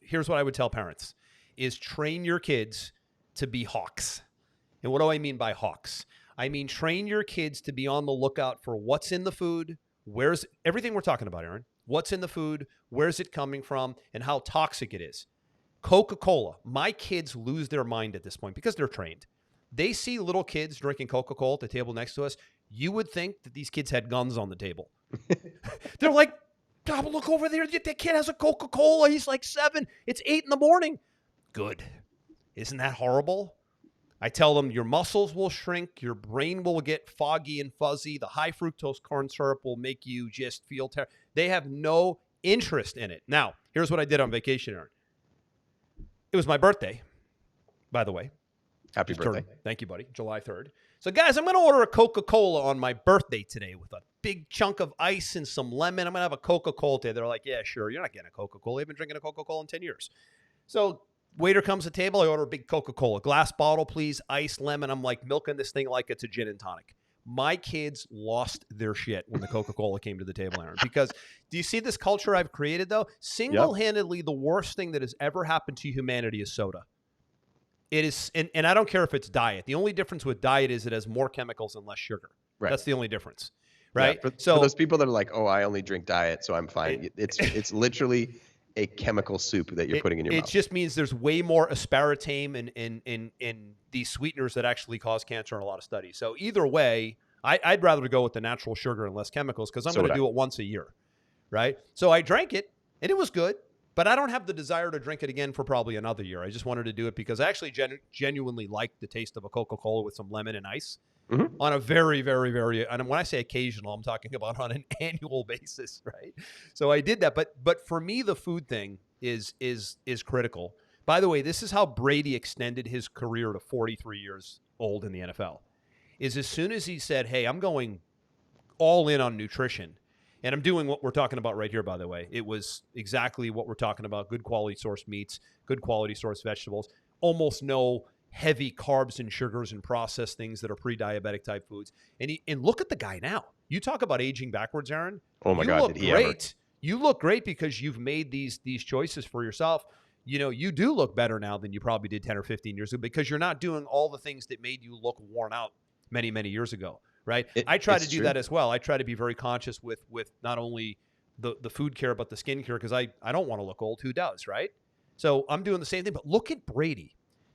here's what I would tell parents is train your kids to be hawks. And what do I mean by hawks? I mean, train your kids to be on the lookout for what's in the food, where's everything we're talking about, Aaron, what's in the food, where's it coming from, and how toxic it is. Coca-Cola. My kids lose their mind at this point because they're trained. They see little kids drinking Coca-Cola at the table next to us. You would think that these kids had guns on the table. They're like, oh, look over there. That kid has a Coca-Cola. He's like 7. It's 8 in the morning. Good. Isn't that horrible? I tell them your muscles will shrink. Your brain will get foggy and fuzzy. The high fructose corn syrup will make you just feel terrible. They have no interest in it. Now, here's what I did on vacation, Aaron. It was my birthday, by the way. Happy birthday. Thank you, buddy. July 3rd. So, guys, I'm going to order a Coca-Cola on my birthday today with a big chunk of ice and some lemon. I'm going to have a Coca-Cola today. They're like, yeah, sure. You're not getting a Coca-Cola. You've been drinking a Coca-Cola in 10 years. So, waiter comes to the table. I order a big Coca-Cola. Glass bottle, please. Ice, lemon. I'm like milking this thing like it's a gin and tonic. My kids lost their shit when the Coca-Cola came to the table, Aaron. Because do you see this culture I've created, though? Single-handedly, the worst thing that has ever happened to humanity is soda. It is, and I don't care if it's diet. The only difference with diet is it has more chemicals and less sugar. Right. That's the only difference, right? Yeah, for those people that are like, oh, I only drink diet, so I'm fine. It's literally a chemical soup that you're putting in your mouth. It just means there's way more aspartame in these sweeteners that actually cause cancer in a lot of studies. So either way, I'd rather go with the natural sugar and less chemicals because I'm going to do it once a year, right? So I drank it, and it was good. But I don't have the desire to drink it again for probably another year. I just wanted to do it because I actually genuinely like the taste of a Coca-Cola with some lemon and ice on a very, very, very, and when I say occasional, I'm talking about on an annual basis, right? So I did that. But for me, the food thing is critical. By the way, this is how Brady extended his career to 43 years old in the NFL. Is as soon as he said, hey, I'm going all in on nutrition, and I'm doing what we're talking about right here, by the way. It was exactly what we're talking about. Good quality sourced meats, good quality sourced vegetables, almost no heavy carbs and sugars and processed things that are pre-diabetic type foods. And look at the guy now. You talk about aging backwards, Aaron. Oh my God, did he ever? You look great because you've made these choices for yourself. You know, you do look better now than you probably did 10 or 15 years ago because you're not doing all the things that made you look worn out many, many years ago. Right. I try to do that as well. I try to be very conscious with not only the food care, but the skin care, because I don't want to look old. Who does? Right. So I'm doing the same thing. But look at Brady.